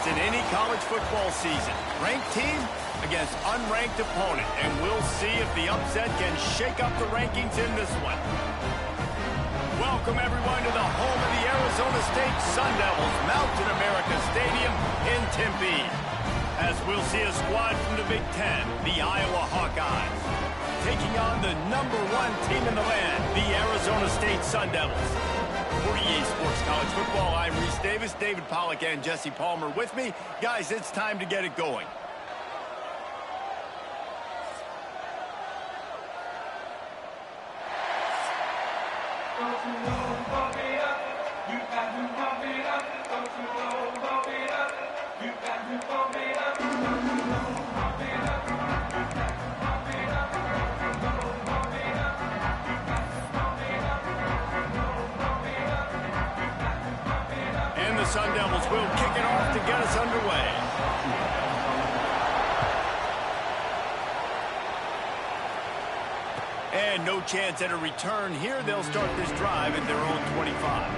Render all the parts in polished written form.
in any college football season. Ranked team against unranked opponent, and we'll see if the upset can shake up the rankings in this one. Welcome, everyone, to the home of the Arizona State Sun Devils, Mountain America Stadium in Tempe. As we'll see a squad from the Big Ten, the Iowa Hawkeyes, taking on the #1 team in the land, the Arizona State Sun Devils. For EA Sports College Football, I'm Reese Davis, David Pollack, and Jesse Palmer with me. Guys, it's time to get it going. And the Sun Devils will kick it off to get us underway. And no chance at a return here. They'll start this drive at their own 25.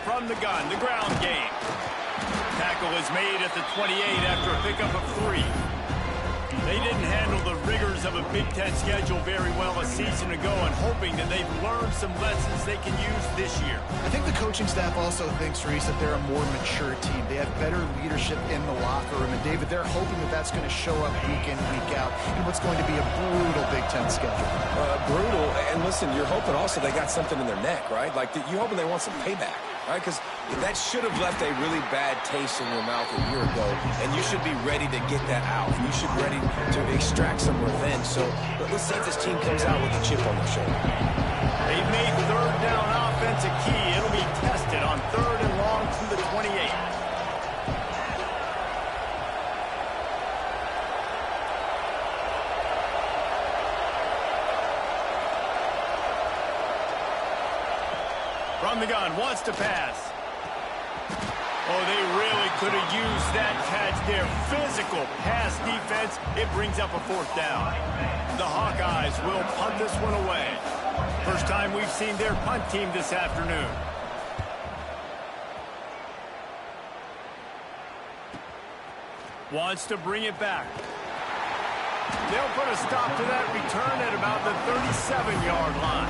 From the gun, the ground game. Tackle is made at the 28 after a pickup of 3. They didn't handle the rigors of a Big Ten schedule very well a season ago, and hoping that they've learned some lessons they can use this year. I think the coaching staff also thinks, Reese, that they're a more mature team. They have better leadership in the locker room. And, David, they're hoping that that's going to show up week in, week out in what's going to be a brutal Big Ten schedule. Brutal. And, listen, you're hoping also they got something in their neck, right? Like, you're hoping they want some payback, right? Because that should have left a really bad taste in your mouth a year ago, and you should be ready to get that out. You should be ready to extract some revenge. So let's see if this team comes out with a chip on their shoulder. They've made third down offense a key. It'll be tested on 3rd and long from the 28. From the gun, wants to pass. Oh, they really could have used that catch there. Physical pass defense. It brings up a 4th down. The Hawkeyes will punt this one away. First time we've seen their punt team this afternoon. Wants to bring it back. They'll put a stop to that return at about the 37-yard line.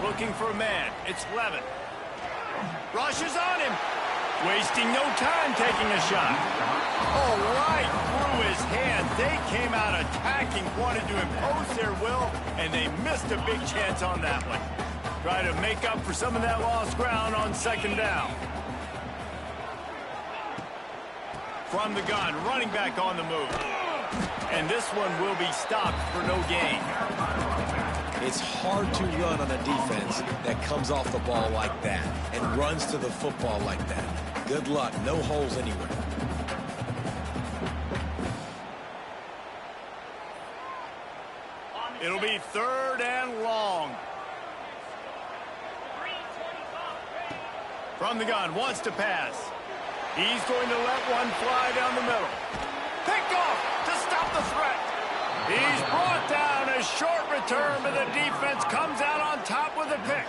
Looking for a man. It's Levin. Rushes on him. Wasting no time taking a shot. Oh, right through his hand. They came out attacking, wanted to impose their will, and they missed a big chance on that one. Try to make up for some of that lost ground on 2nd down. From the gun, running back on the move. And this one will be stopped for no gain. It's hard to run on a defense that comes off the ball like that and runs to the football like that. Good luck. No holes anywhere. It'll be 3rd and long. From the gun, wants to pass. He's going to let one fly down the middle. Picked off to stop the threat. He's brought down. A short return, but the defense comes out on top with a pick.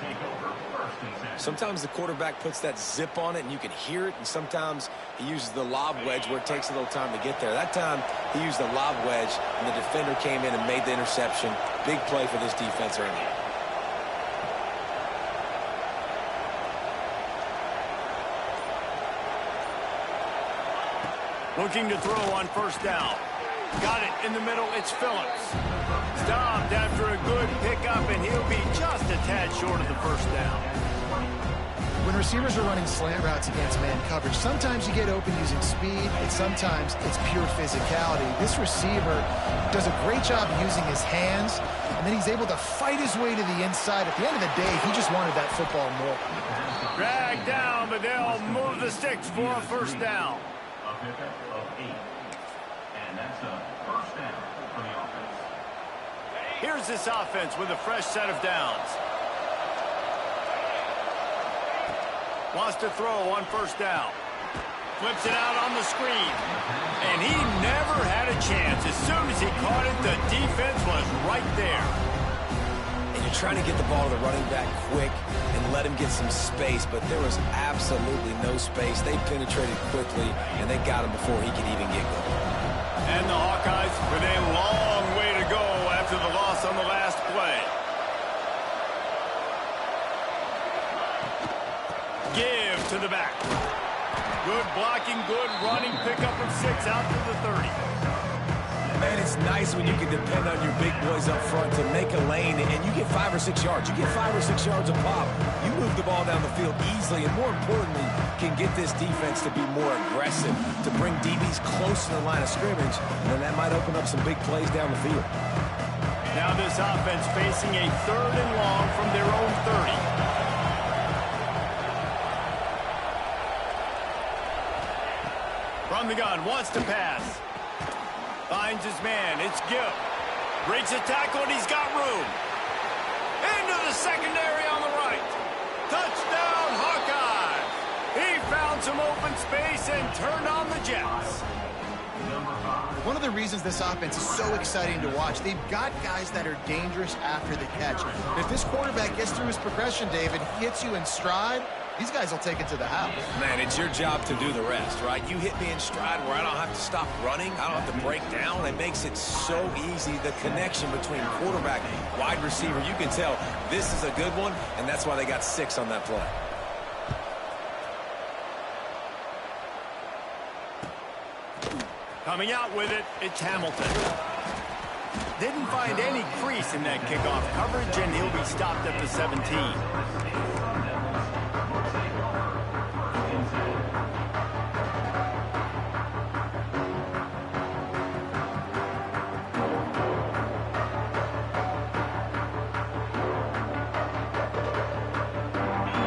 Sometimes the quarterback puts that zip on it and you can hear it, and sometimes he uses the lob wedge where it takes a little time to get there. That time he used the lob wedge and the defender came in and made the interception. Big play for this defense early. Looking to throw on 1st down. Got it in the middle. It's Phillips. Stopped after a good pickup, and he'll be just a tad short of the 1st down. When receivers are running slant routes against man coverage, sometimes you get open using speed, and sometimes it's pure physicality. This receiver does a great job using his hands, and then he's able to fight his way to the inside. At the end of the day, he just wanted that football more. Dragged down, but they'll move the sticks for a 1st down. A pickup of 8. And that's a 1st down for the offense. Here's this offense with a fresh set of downs. Wants to throw on 1st down. Flips it out on the screen. And he never had a chance. As soon as he caught it, the defense was right there. And you're trying to get the ball to the running back quick and let him get some space, but there was absolutely no space. They penetrated quickly, and they got him before he could even get going. And the Hawkeyes with a long way to go after the loss on the last play. Give to the back. Good blocking, good running, pickup of 6 out to the 30. Man, it's nice when you can depend on your big boys up front to make a lane, and you get 5 or 6 yards. You get 5 or 6 yards a pop. You move the ball down the field easily, and more importantly, can get this defense to be more aggressive, to bring DBs close to the line of scrimmage, and then that might open up some big plays down the field. Now this offense facing a 3rd and long from their own 30. From the gun, wants to pass. Finds his man. It's Gill. Breaks a tackle, and he's got room. Into the secondary on the right. Touchdown, Hawkeye. He found some open space and turned on the Jets. One of the reasons this offense is so exciting to watch, they've got guys that are dangerous after the catch. If this quarterback gets through his progression, David, hits you in stride, these guys will take it to the house. Man, it's your job to do the rest, right? You hit me in stride where I don't have to stop running. I don't have to break down. It makes it so easy. The connection between quarterback and wide receiver, you can tell this is a good one, and that's why they got 6 on that play. Coming out with it, it's Hamilton. Didn't find any crease in that kickoff coverage, and he'll be stopped at the 17.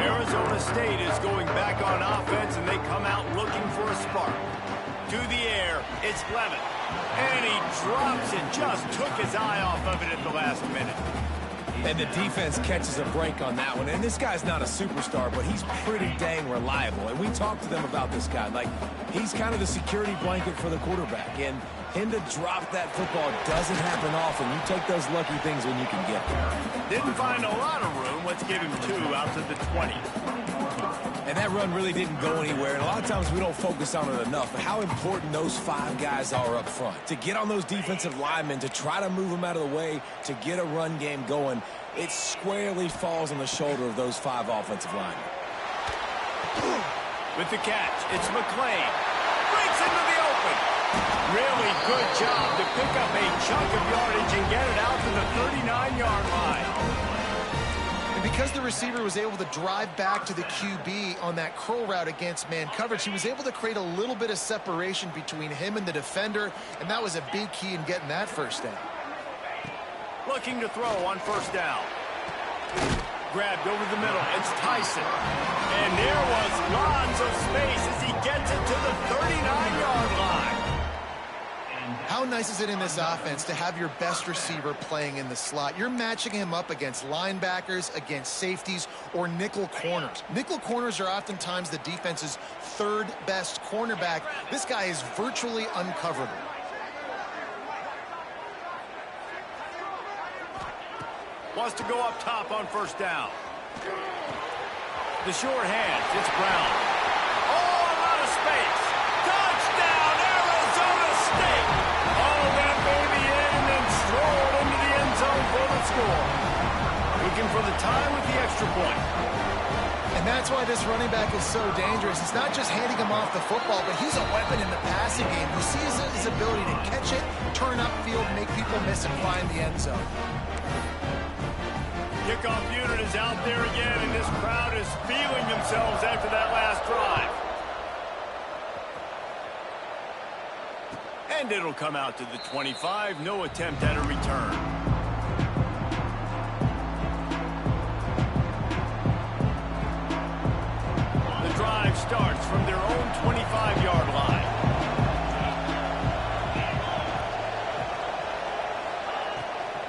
Arizona State is going back on offense, and they come out looking for a spark. To the air, it's Levitt. And he drops it, just took his eye off of it at the last minute. And the defense catches a break on that one. And this guy's not a superstar, but he's pretty dang reliable. And we talked to them about this guy. Like, he's kind of the security blanket for the quarterback. And him to drop that football doesn't happen often. You take those lucky things when you can get them. Didn't find a lot of room. Let's give him 2 out to the 20. And that run really didn't go anywhere. And a lot of times we don't focus on it enough. But how important those 5 guys are up front. To get on those defensive linemen, to try to move them out of the way, to get a run game going, it squarely falls on the shoulder of those 5 offensive linemen. With the catch, it's McClain. Breaks into the open. Really good job to pick up a chunk of yardage and get it out to the 39-yard line. And because the receiver was able to drive back to the QB on that curl route against man coverage, he was able to create a little bit of separation between him and the defender, and that was a big key in getting that 1st down. looking to throw on first down. Grabbed over the middle. It's Tyson. And there was lots of space as he gets it to the 39-yard line. How nice is it in this offense to have your best receiver playing in the slot? You're matching him up against linebackers, against safeties, or nickel corners. Nickel corners are oftentimes the defense's third best cornerback. This guy is virtually uncoverable. Wants to go up top on first down. The short hands. It's Brown. Oh, a lot of space. Touchdown, Arizona State. Oh, that baby in and then strolled into the end zone for the score. Looking for the tie with the extra point. And that's why this running back is so dangerous. It's not just handing him off the football, but he's a weapon in the passing game. You see his ability to catch it, turn upfield, make people miss, and find the end zone. Kickoff unit is out there again, and this crowd is feeling themselves after that last drive. And it'll come out to the 25. No attempt at a return. The drive starts from their own 25-yard line.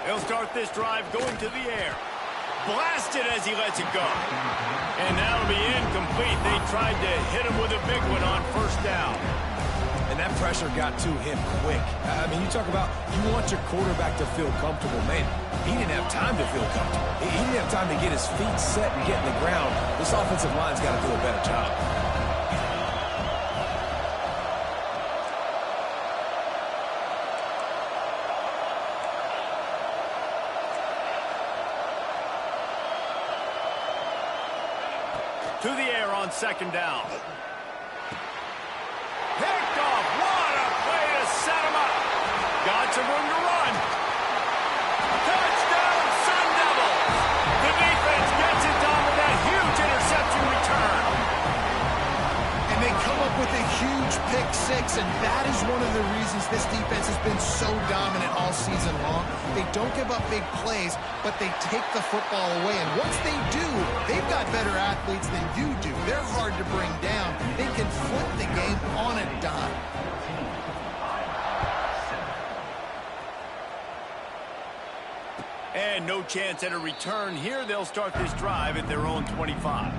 They'll start this drive going to the air. Blasted as he lets it go. And that'll be incomplete. They tried to hit him with a big one on first down. And that pressure got to him quick. I mean, you talk about you want your quarterback to feel comfortable. Man, he didn't have time to feel comfortable. He didn't have time to get his feet set and get in the ground. This offensive line's got to do a better job. To the air on second down. Picked off. What a play to set him up. Got some room to run. Touchdown, Sun Devils. The defense gets it done with that huge interception return. And they come up with a huge pick six, and that is one of the reasons this defense has been so dominant all season long. They don't give up big plays, but they take the football away. And once they do, they've got better athletes than you do. They're hard to bring down. They can flip the game on a dime. And no chance at a return here. They'll start this drive at their own 25.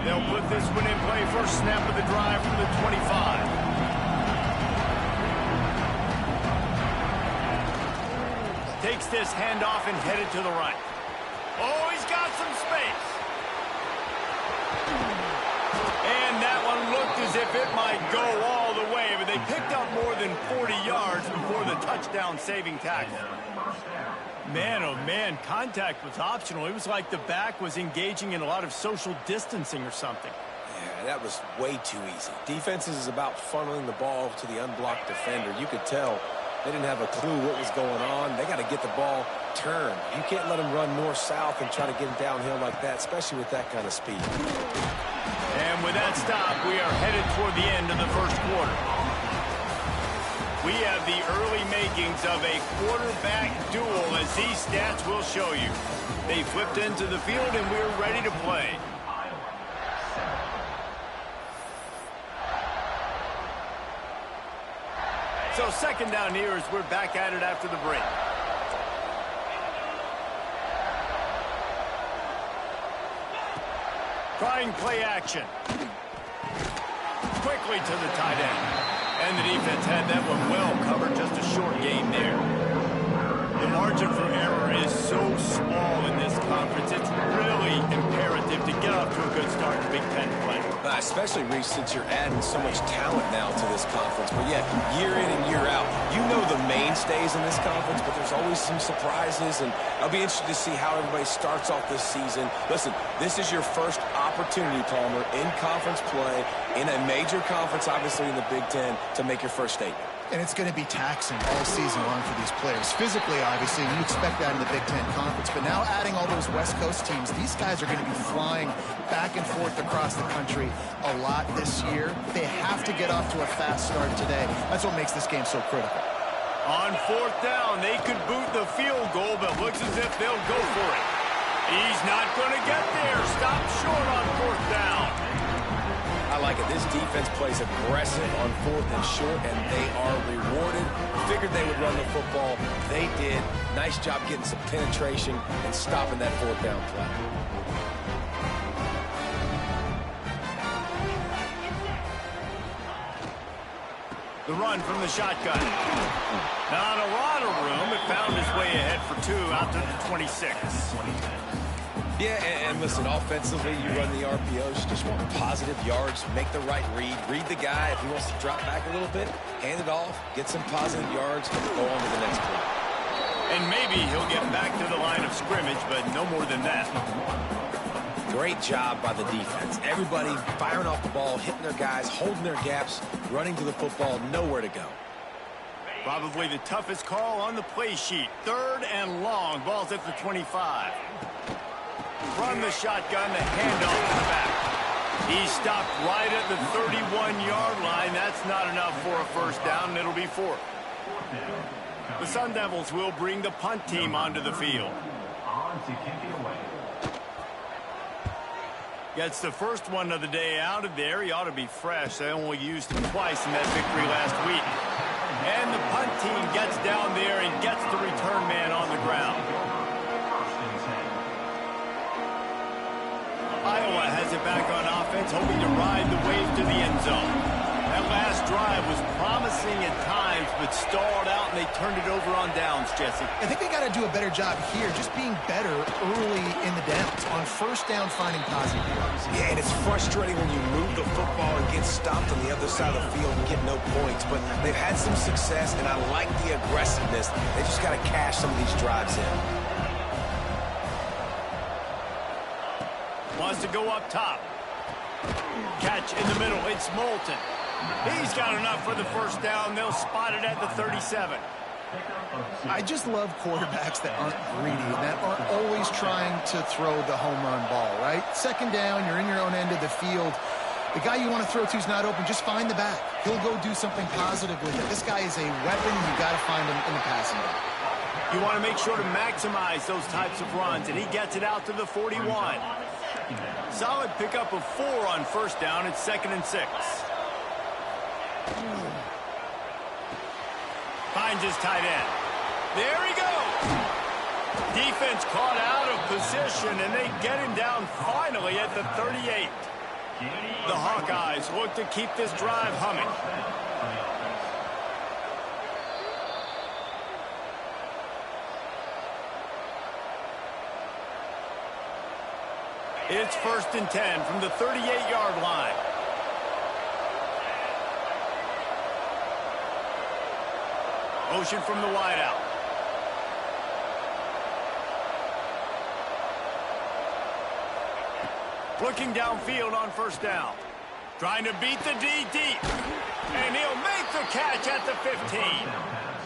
They'll put this one in play. First snap of the drive from the 25. Takes this handoff and headed to the right. Oh, he's got some space. And that one looked as if it might go all the way, but they picked up more than 40 yards before the touchdown-saving tackle. Man, oh man, contact was optional. It was like the back was engaging in a lot of social distancing or something. Yeah, that was way too easy. Defenses is about funneling the ball to the unblocked defender. You could tell they didn't have a clue what was going on. They got to get the ball turned. You can't let them run north-south and try to get him downhill like that, especially with that kind of speed. And with that stop, we are headed toward the end of the first quarter. We have the early makings of a quarterback duel, as these stats will show you. They flipped into the field, and we're ready to play. So second down here as we're back at it after the break. Trying play action. Quickly to the tight end. And the defense had that one well covered, just a short gain there. The margin for error is so small in this conference. It's really imperative to get off to a good start in Big Ten play. Especially, Reese, since you're adding so much talent now to this conference. But yeah, year in and year out, you know the mainstays in this conference, but there's always some surprises, and I'll be interested to see how everybody starts off this season. Listen, this is your first opportunity, Palmer, in conference play, in a major conference, obviously in the Big Ten, to make your first statement. And it's going to be taxing all season long for these players. Physically, obviously, you expect that in the Big Ten Conference. But now adding all those West Coast teams, these guys are going to be flying back and forth across the country a lot this year. They have to get off to a fast start today. That's what makes this game so critical. On 4th down, they could boot the field goal, but looks as if they'll go for it. He's not going to get there. Stop short on 4th down. I like it. This defense plays aggressive on 4th and short, and they are rewarded. Figured they would run the football. They did. Nice job getting some penetration and stopping that 4th down play. The run from the shotgun. Not a lot of room. It found its way ahead for 2 out to the 26. Yeah, and listen, offensively, you run the RPOs. You just want positive yards, make the right read the guy. If he wants to drop back a little bit, hand it off, get some positive yards, and go on to the next play. And maybe he'll get back to the line of scrimmage, but no more than that. Great job by the defense. Everybody firing off the ball, hitting their guys, holding their gaps, running to the football, nowhere to go. Probably the toughest call on the play sheet. 3rd and long. Ball's at the 25. Run the shotgun, the handoff to the back. He stopped right at the 31-yard line. That's not enough for a 1st down, and it'll be 4th. The Sun Devils will bring the punt team onto the field. On to kick it away. Gets the first one of the day out of there. He ought to be fresh. They only used him twice in that victory last week. And the punt team gets down there and gets the return man on the ground. Iowa has it back on offense, hoping to ride the wave to the end zone. That last drive was promising at times, but stalled out, and they turned it over on downs, Jesse. I think they got to do a better job here, just being better early in the downs. On 1st down, finding positive yards. Yeah, and it's frustrating when you move the football and get stopped on the other side of the field and get no points. But they've had some success, and I like the aggressiveness. They just got to cash some of these drives in. Wants to go up top. Catch in the middle. It's Moulton. He's got enough for the 1st down. They'll spot it at the 37. I just love quarterbacks that aren't greedy, that aren't always trying to throw the home run ball, right? 2nd down, you're in your own end of the field. The guy you want to throw to is not open. Just find the back. He'll go do something positive with it. This guy is a weapon. You've got to find him in the passing game. You want to make sure to maximize those types of runs, and he gets it out to the 41. Solid pickup of 4 on 1st down. It's 2nd and 6. Finds his tight end. There he goes. Defense caught out of position, and they get him down finally at the 38. The Hawkeyes look to keep this drive humming. It's 1st and 10 from the 38-yard line. Motion from the wideout. Looking downfield on 1st down. Trying to beat the D deep. And he'll make the catch at the 15.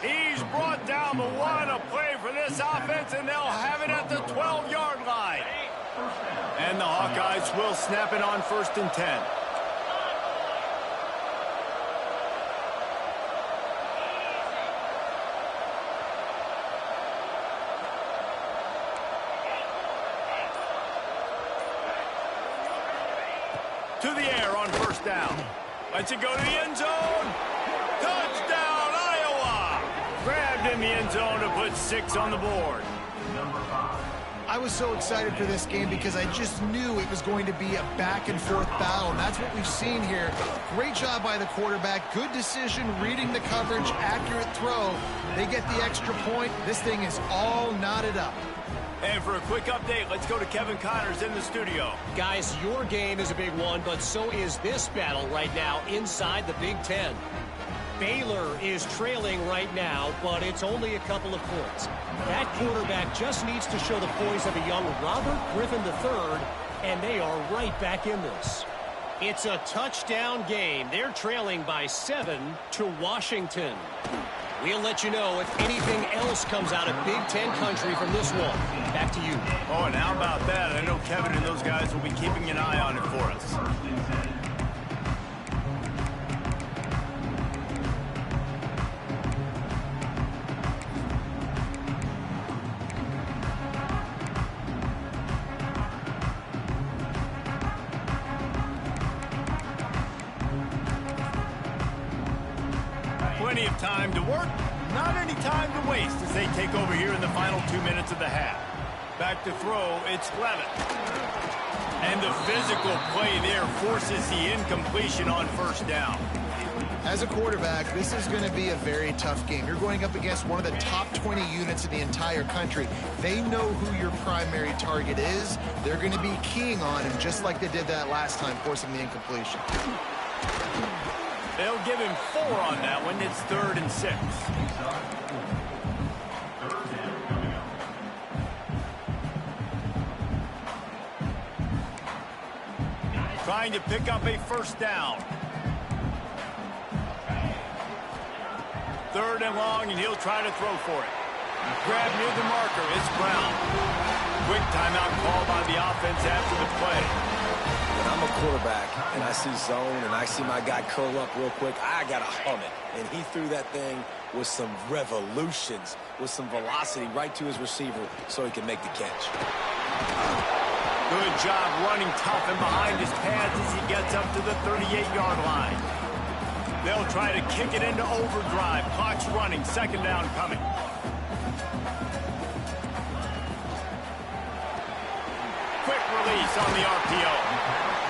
He's brought down the one, a play for this offense, and they'll have it at the 12-yard line. And the Hawkeyes will snap it on 1st and 10. To the air on 1st down. Lets it go to the end zone. Touchdown, Iowa! Grabbed in the end zone to put 6 on the board. I was so excited for this game because I just knew it was going to be a back-and-forth battle, and that's what we've seen here. Great job by the quarterback. Good decision, reading the coverage, accurate throw. They get the extra point. This thing is all knotted up. And for a quick update, let's go to Kevin Connors in the studio. Guys, your game is a big one, but so is this battle right now inside the Big Ten. Baylor is trailing right now, but it's only a couple of points. That quarterback just needs to show the poise of a young Robert Griffin III, and they are right back in this. It's a touchdown game. They're trailing by 7 to Washington. We'll let you know if anything else comes out of Big Ten country from this one. Back to you. Oh, and how about that? I know Kevin and those guys will be keeping an eye on it for us. Plenty of time to work, not any time to waste as they take over here in the final 2 minutes of the half. Back to throw, it's Levitt. And the physical play there forces the incompletion on first down. As a quarterback, this is going to be a very tough game. You're going up against one of the top 20 units in the entire country. They know who your primary target is. They're going to be keying on him just like they did that last time, forcing the incompletion. They'll give him 4 on that one. It's 3rd and 6. Trying to pick up a first down. 3rd and long, and he'll try to throw for it. Grab near the marker. It's Brown. Quick timeout call by the offense after the play. When I'm a quarterback and I see zone and I see my guy curl up real quick, I got to hum it. And he threw that thing with some revolutions, with some velocity right to his receiver so he can make the catch. Good job running tough and behind his pads as he gets up to the 38-yard line. They'll try to kick it into overdrive. Clock's running. 2nd down coming. Quick release on the RPO.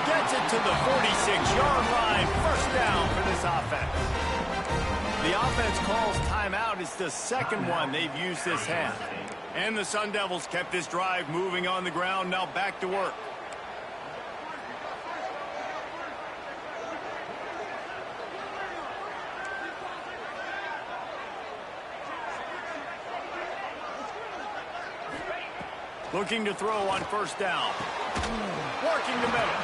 Gets it to the 46-yard line. 1st down for this offense. The offense calls timeout. It's the 2nd one they've used this half. And the Sun Devils kept this drive moving on the ground. Now back to work. Looking to throw on 1st down. Working the middle.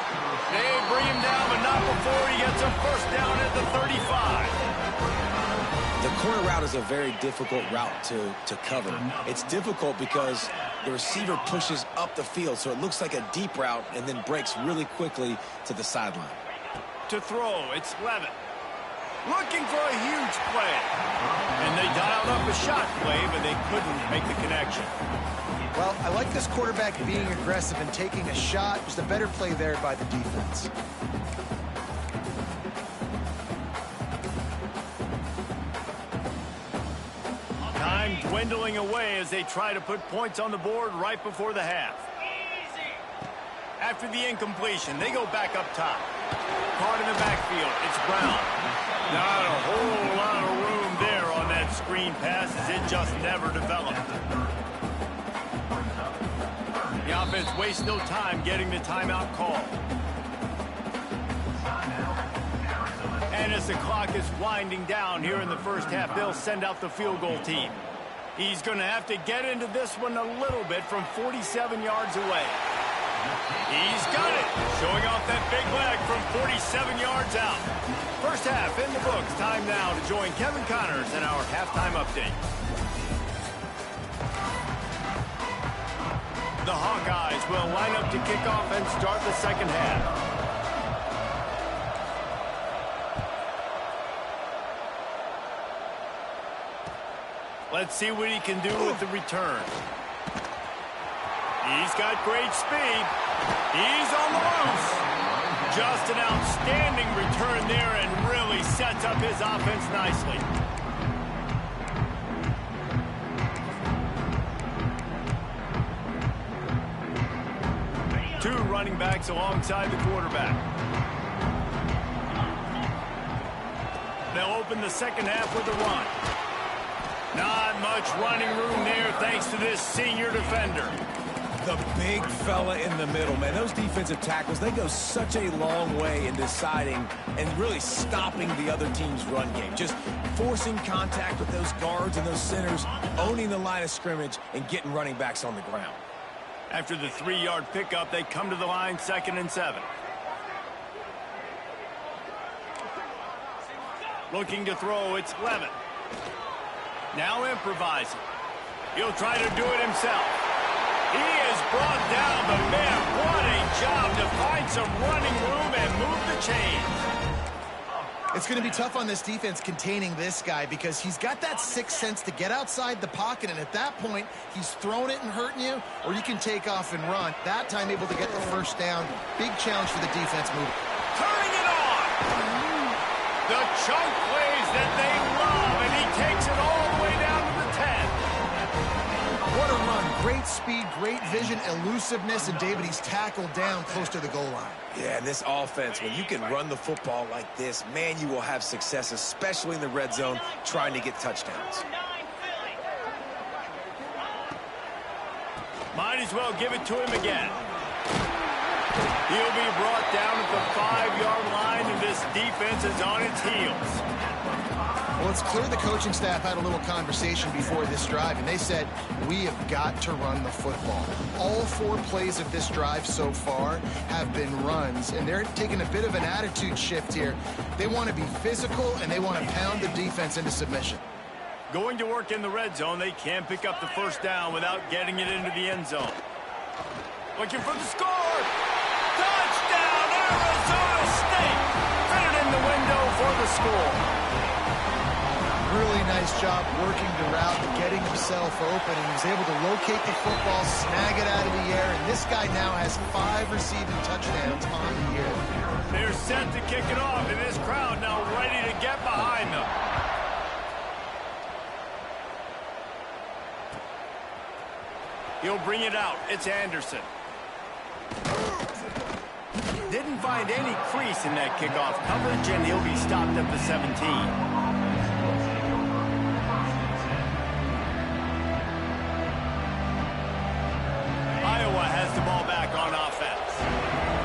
They bring him down, but not before he gets a 1st down at the 35. The corner route is a very difficult route to cover. It's difficult because the receiver pushes up the field, so it looks like a deep route and then breaks really quickly to the sideline. To throw, it's Levitt. Looking for a huge play. And they dialed up a shot play, but they couldn't make the connection. Well, I like this quarterback being aggressive and taking a shot. Just a better play there by the defense. Time dwindling away as they try to put points on the board right before the half. After the incompletion, they go back up top. Caught in the backfield, it's Brown. Not a whole lot of room there on that screen pass as it just never developed. The offense wastes no time getting the timeout call. And as the clock is winding down here in the 1st half, they'll send out the field goal team. He's going to have to get into this one a little bit from 47 yards away. He's got it. Showing off that big leg from 47 yards out. 1st half in the books. Time now to join Kevin Connors in our halftime update. The Hawkeyes will line up to kick off and start the 2nd half. Let's see what he can do with the return. He's got great speed. He's on the loose. Just an outstanding return there and really sets up his offense nicely. Two running backs alongside the quarterback. They'll open the 2nd half with a run. Not much running room there thanks to this senior defender. The big fella in the middle, man. Those defensive tackles, they go such a long way in deciding and really stopping the other team's run game. Just forcing contact with those guards and those centers, owning the line of scrimmage, and getting running backs on the ground. After the 3-yard pickup, they come to the line 2nd and 7. Looking to throw, it's Levitt. Now improvising. He'll try to do it himself. He has brought down the man. What a job to find some running room and move the chains. It's going to be tough on this defense containing this guy because he's got that sixth sense to get outside the pocket, and at that point, he's throwing it and hurting you, or you can take off and run. That time able to get the first down. Big challenge for the defense moving. Turning it on! The chunk plays that they love, and he takes it all the way down to the 10. What a run. Great speed, great vision, elusiveness, and David, he's tackled down close to the goal line. Yeah, and this offense, when you can run the football like this, man, you will have success, especially in the red zone, trying to get touchdowns. Might as well give it to him again. He'll be brought down at the 5-yard line, and this defense is on its heels. Well, it's clear the coaching staff had a little conversation before this drive, and they said, we have got to run the football. All 4 plays of this drive so far have been runs, and they're taking a bit of an attitude shift here. They want to be physical, and they want to pound the defense into submission. Going to work in the red zone, they can't pick up the first down without getting it into the end zone. Looking for the score! Touchdown, Arizona State! Fitted in the window for the score. Really nice job working the route and getting himself open. And he was able to locate the football, snag it out of the air, and this guy now has 5 receiving touchdowns on the year. They're set to kick it off, and this crowd now ready to get behind them. He'll bring it out. It's Anderson. Didn't find any crease in that kickoff coverage, and he'll be stopped at the 17. Iowa has the ball back on offense.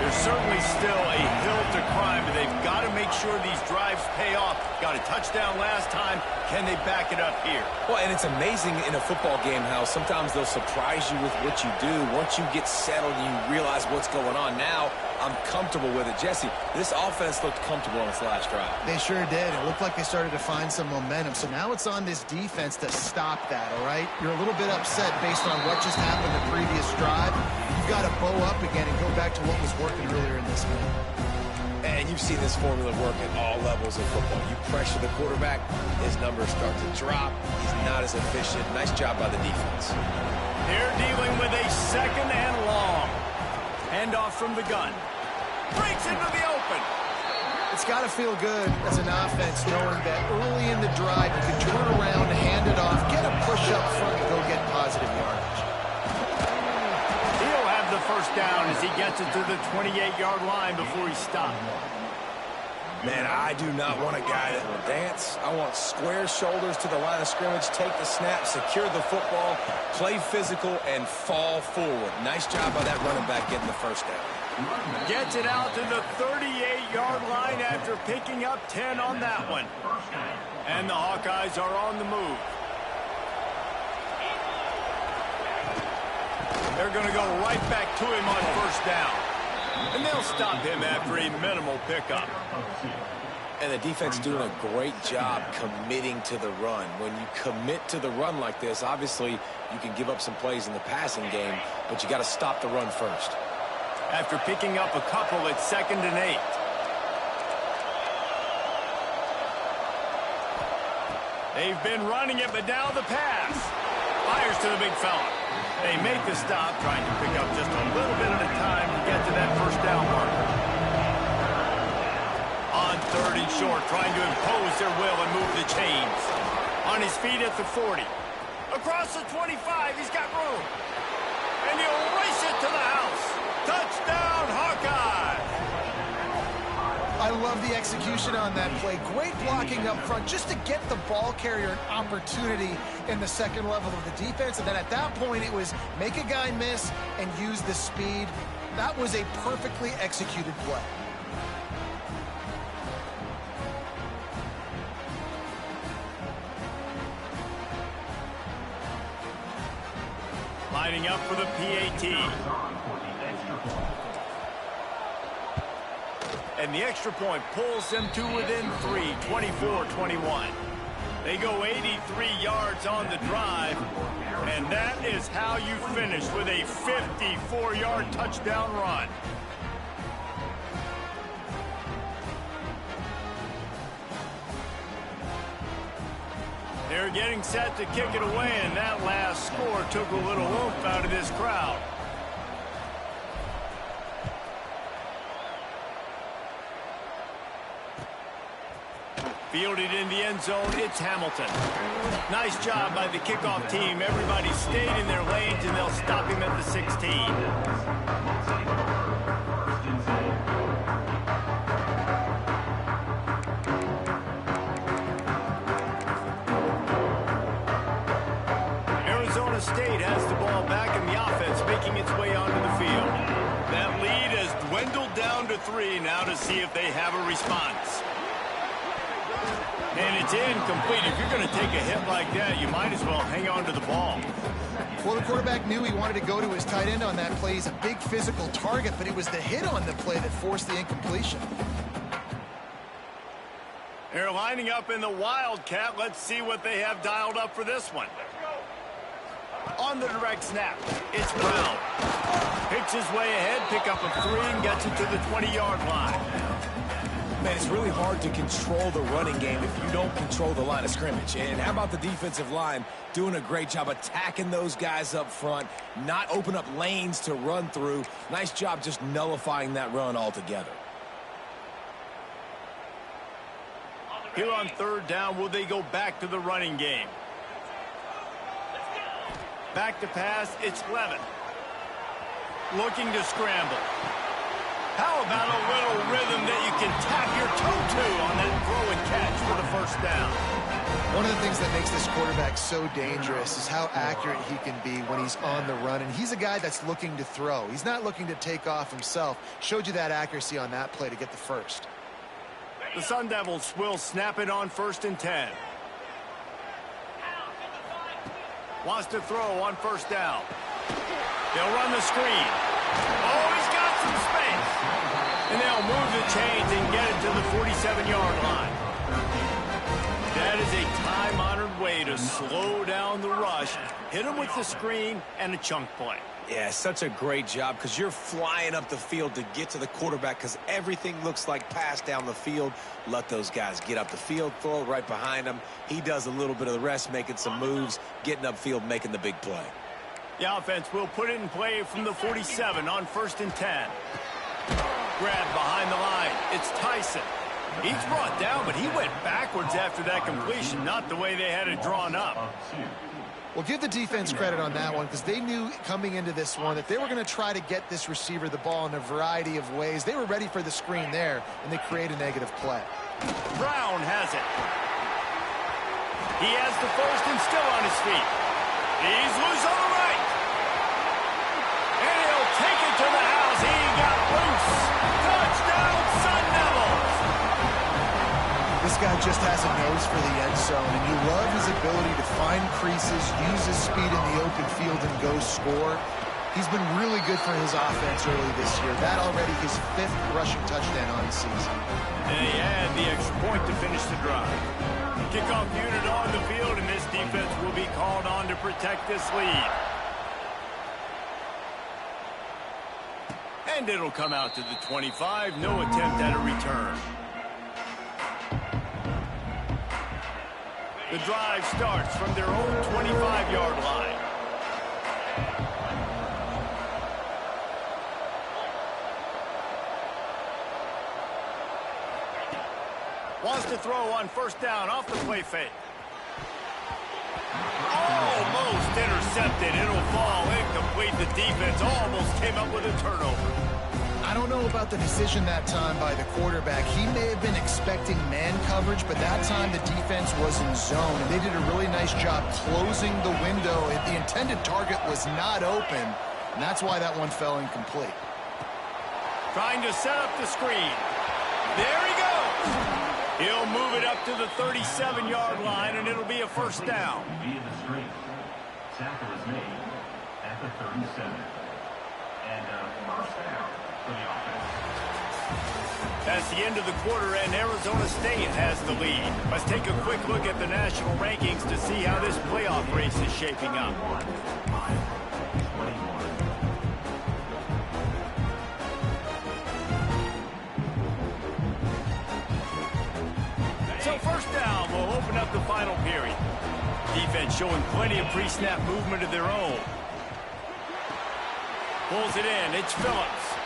There's certainly still a hill to climb, but they've got to make sure these drives pay off. Got a touchdown last time. Can they back it up here? Well, and it's amazing in a football game how sometimes they'll surprise you with what you do. Once you get settled and you realize what's going on, now I'm comfortable with it. Jesse, this offense looked comfortable on its last drive. They sure did. It looked like they started to find some momentum. So now it's on this defense to stop that, all right? You're a little bit upset based on what just happened the previous drive. You've got to bow up again and go back to what was working earlier in this game. And you've seen this formula work at all levels of football. You pressure the quarterback, his numbers start to drop. He's not as efficient. Nice job by the defense. They're dealing with a 2nd and long. Handoff from the gun. Breaks into the open. It's got to feel good as an offense knowing that early in the drive you can turn around, hand it off, get a push up front, and go get positive yardage. He'll have the first down as he gets it to the 28-yard line before he's stopped. Man, I do not want a guy that will dance. I want square shoulders to the line of scrimmage, take the snap, secure the football, play physical, and fall forward. Nice job by that running back getting the first down. Gets it out to the 38-yard line after picking up 10 on that one. And the Hawkeyes are on the move. They're going to go right back to him on first down. And they'll stop him after a minimal pickup. And the defense doing a great job committing to the run. When you commit to the run like this, obviously you can give up some plays in the passing game, but you got to stop the run first. After picking up a couple, it's 2nd and 8. They've been running it, but now the pass. Fires to the big fella. They make the stop, trying to pick up just a little bit at a time to get to that first down marker. On 3rd and short, trying to impose their will and move the chains. On his feet at the 40. Across the 25, he's got room. And he'll race it to the house. Touchdown, Hawkeye! I love the execution on that play. Great blocking up front just to get the ball carrier an opportunity in the 2nd level of the defense. And then at that point, it was make a guy miss and use the speed. That was a perfectly executed play. Lining up for the PAT. And the extra point pulls them to within 3, 24-21. They go 83 yards on the drive, and that is how you finish with a 54-yard touchdown run. They're getting set to kick it away, and that last score took a little oomph out of this crowd. Fielded in the end zone, it's Hamilton. Nice job by the kickoff team. Everybody stayed in their lanes, and they'll stop him at the 16. State has the ball back in the offense, making its way onto the field. That lead has dwindled down to 3 now to see if they have a response. And it's incomplete. If you're going to take a hit like that, you might as well hang on to the ball. Well, the quarterback knew he wanted to go to his tight end on that play. He's a big physical target, but it was the hit on the play that forced the incompletion. They're lining up in the Wildcat. Let's see what they have dialed up for this one. On the direct snap, it's Brown. Picks his way ahead, pick up a 3, and gets it to the 20-yard line. Man, it's really hard to control the running game if you don't control the line of scrimmage. And how about the defensive line doing a great job attacking those guys up front, not open up lanes to run through. Nice job just nullifying that run altogether. Here on 3rd down, will they go back to the running game? Back to pass, it's Levin. Looking to scramble. How about a little rhythm that you can tap your toe to on that throw and catch for the 1st down? One of the things that makes this quarterback so dangerous is how accurate he can be when he's on the run. And he's a guy that's looking to throw. He's not looking to take off himself. Showed you that accuracy on that play to get the 1st. The Sun Devils will snap it on 1st and 10. Wants to throw on 1st down. They'll run the screen. Oh, he's got some space. And they'll move the chains and get it to the 47-yard line. That is a time-honored way to slow down the rush. Hit him with the screen and a chunk play. Yeah, such a great job because you're flying up the field to get to the quarterback because everything looks like pass down the field. Let those guys get up the field, throw it right behind him. He does a little bit of the rest, making some moves, getting upfield, making the big play. The offense will put it in play from the 47 on 1st and 10. Grab behind the line. It's Tyson. He's brought down, but he went backwards after that completion, not the way they had it drawn up. Well, give the defense credit on that one because they knew coming into this one that they were going to try to get this receiver the ball in a variety of ways. They were ready for the screen there, and they create a negative play. Brown has it. He has the 1st and still on his feet. He's loose on the right. And he'll take it to the house. He got loose. Touchdown, Sun Devils. This guy just has a nose for the end zone, and you love his ability to find creases, use his speed in the open field, and go score. He's been really good for his offense early this year. That already his 5th rushing touchdown on the season. And he had the extra point to finish the drive. Kickoff unit on the field, and this defense will be called on to protect this lead. And it'll come out to the 25. No attempt at a return. The drive starts from their own 25-yard line. Wants to throw on 1st down off the play fake. Almost intercepted. It'll fall incomplete. The defense almost came up with a turnover. I don't know about the decision that time by the quarterback. He may have been expecting man coverage, but that time the defense was in zone, and they did a really nice job closing the window. The intended target was not open, and that's why that one fell incomplete. Trying to set up the screen. There he goes. He'll move it up to the 37-yard line, and it'll be a 1st down. Via the screen. Tackle is made at the 37. And 1st down for the offense. That's the end of the quarter, and Arizona State has the lead. Let's take a quick look at the national rankings to see how this playoff race is shaping up. So first down, we'll open up the final period. Defense showing plenty of pre-snap movement of their own. Pulls it in. It's Phillips.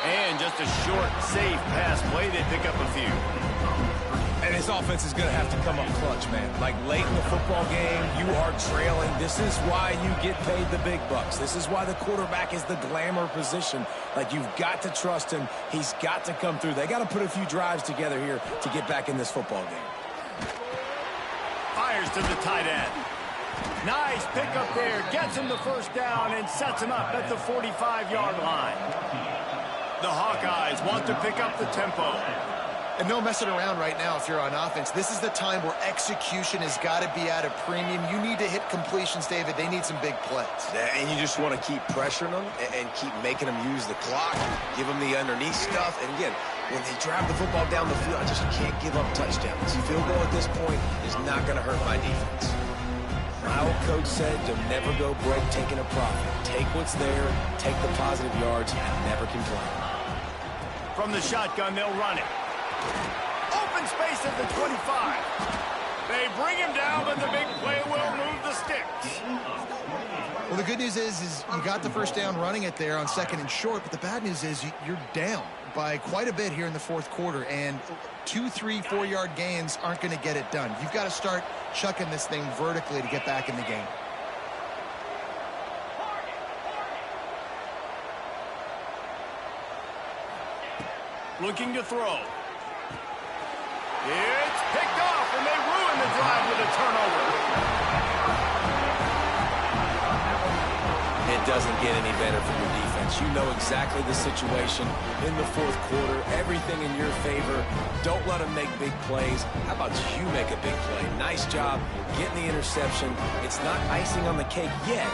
And just a short, safe pass play. They pick up a few. And this offense is going to have to come up clutch, man. Like late in the football game, you are trailing. This is why you get paid the big bucks. This is why the quarterback is the glamour position. Like, you've got to trust him. He's got to come through. They got to put a few drives together here to get back in this football game. Fires to the tight end. Nice pickup there. Gets him the first down and sets him up at the 45-yard line. The Hawkeyes want to pick up the tempo. And no messing around right now if you're on offense. This is the time where execution has got to be at a premium. You need to hit completions, David. They need some big plays. And you just want to keep pressuring them and keep making them use the clock, give them the underneath stuff. And again, when they drive the football down the field, I just can't give up touchdowns. Field goal at this point is not going to hurt my defense. My old coach said you'll never go break taking a profit. Take what's there, take the positive yards, and never complain. From the shotgun, they'll run it. Open space at the 25. They bring him down, but the big play will move the sticks. Well, the good news is you got the first down running it there on 2nd and short, but the bad news is you're down by quite a bit here in the fourth quarter, and 2, 3, 4-yard gains aren't going to get it done. You've got to start chucking this thing vertically to get back in the game. Looking to throw. It's picked off, and they ruin the drive with a turnover. It doesn't get any better for your defense. You know exactly the situation in the fourth quarter. Everything in your favor. Don't let them make big plays. How about you make a big play? Nice job getting the interception. It's not icing on the cake yet.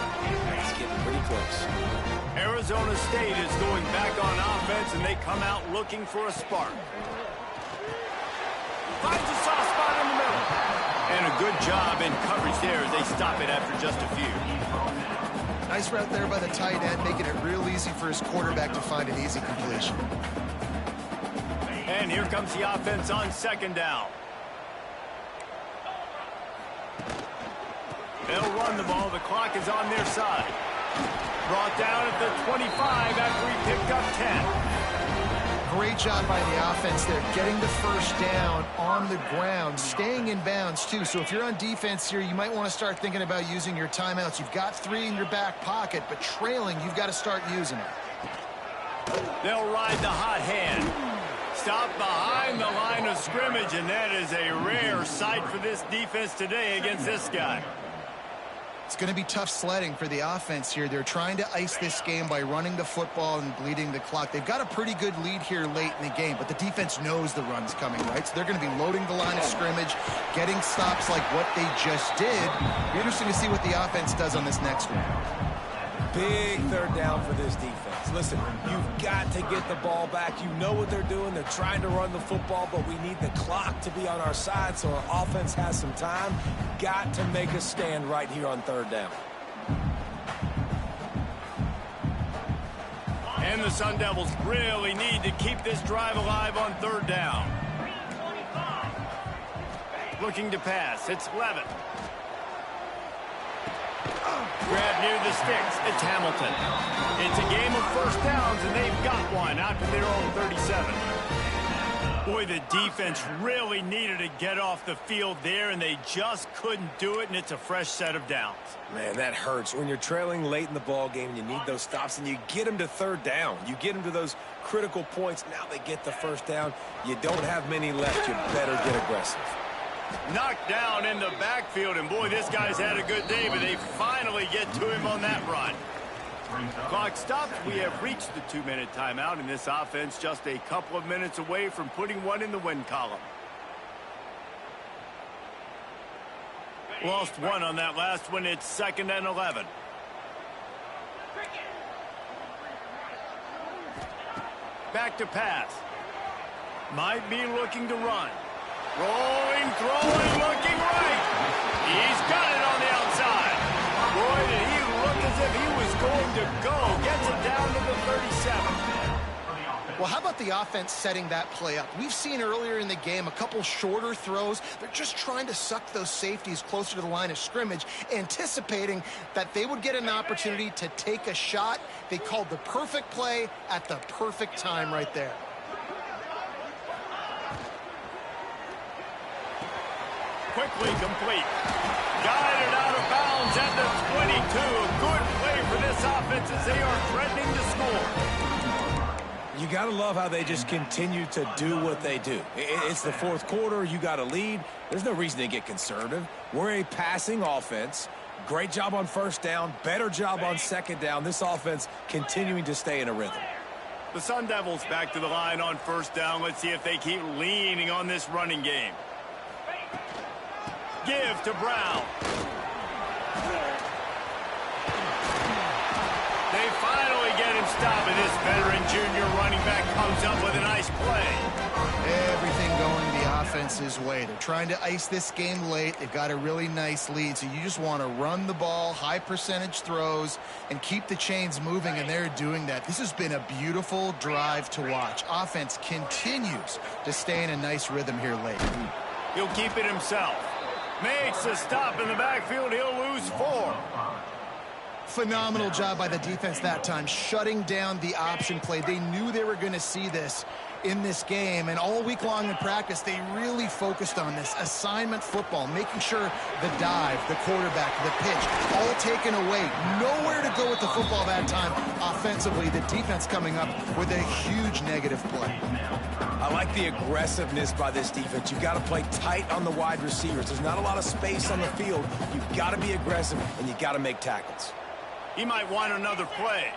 It's getting pretty close. Arizona State is going back on offense, and they come out looking for a spark. Finds a soft spot in the middle. And a good job in coverage there as they stop it after just a few. Nice route there by the tight end, making it real easy for his quarterback to find an easy completion. And here comes the offense on 2nd down. They'll run the ball. The clock is on their side. Brought down at the 25 after he picked up 10. Great job by the offense there, getting the first down on the ground, staying in bounds too. So if you're on defense here, you might want to start thinking about using your timeouts. You've got 3 in your back pocket, but trailing, you've got to start using it. They'll ride the hot hand. Stop behind the line of scrimmage, and that is a rare sight for this defense today against this guy. It's going to be tough sledding for the offense here. They're trying to ice this game by running the football and bleeding the clock. They've got a pretty good lead here late in the game, but the defense knows the run's coming, right? So they're going to be loading the line of scrimmage, getting stops like what they just did. It'll be interesting to see what the offense does on this next one. Big 3rd down for this defense. Listen, you've got to get the ball back. You know what they're doing. They're trying to run the football, but we need the clock to be on our side so our offense has some time. Got to make a stand right here on 3rd down. And the Sun Devils really need to keep this drive alive on 3rd down. Looking to pass. It's Levitt. Grab near the sticks. It's Hamilton. It's a game of first downs, and they've got one out to their own 37. Boy, the defense really needed to get off the field there, and they just couldn't do it, and it's a fresh set of downs. Man, that hurts. When you're trailing late in the ball game and you need those stops, and you get them to 3rd down. You get them to those critical points. Now they get the first down. You don't have many left. You better get aggressive. Knocked down in the backfield, and boy, this guy's had a good day, but they finally get to him on that run. Clock stopped. We have reached the 2-minute timeout, and this offense just a couple of minutes away from putting one in the win column. Lost one on that last one. It's 2nd and 11. Back to pass. Might be looking to run. Rolling, throwing, looking right. He's got it on the outside. Boy, did he look as if he was going to go. Gets it down to the 37. Well, how about the offense setting that play up? We've seen earlier in the game a couple shorter throws. They're just trying to suck those safeties closer to the line of scrimmage, anticipating that they would get an opportunity to take a shot. They called the perfect play at the perfect time right there. Quickly complete. Guided out of bounds at the 22. A good play for this offense as they are threatening to score. You got to love how they just continue to do what they do. It's the fourth quarter. You got a lead. There's no reason to get conservative. We're a passing offense. Great job on first down. Better job on second down. This offense continuing to stay in a rhythm. The Sun Devils back to the line on first down. Let's see if they keep leaning on this running game. Give to Brown. They finally get him stopped, and this veteran junior running back comes up with a nice play. Everything going the offense's way. They're trying to ice this game late. They've got a really nice lead, so you just want to run the ball, high percentage throws, and keep the chains moving, and they're doing that. This has been a beautiful drive to watch. Offense continues to stay in a nice rhythm here late. He'll keep it himself. Makes a stop in the backfield. He'll lose 4. Phenomenal job by the defense that time, shutting down the option play. They knew they were going to see this in this game, and all week long in practice, they really focused on this assignment football, making sure the dive, the quarterback, the pitch, all taken away. Nowhere to go with the football that time. Offensively, the defense coming up with a huge negative play. I like the aggressiveness by this defense. You've got to play tight on the wide receivers. There's not a lot of space on the field. You've got to be aggressive, and you've got to make tackles. He might want another play.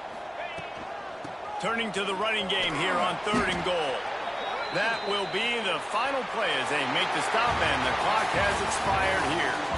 Turning to the running game here on 3rd and goal. That will be the final play as they make the stop, and the clock has expired here.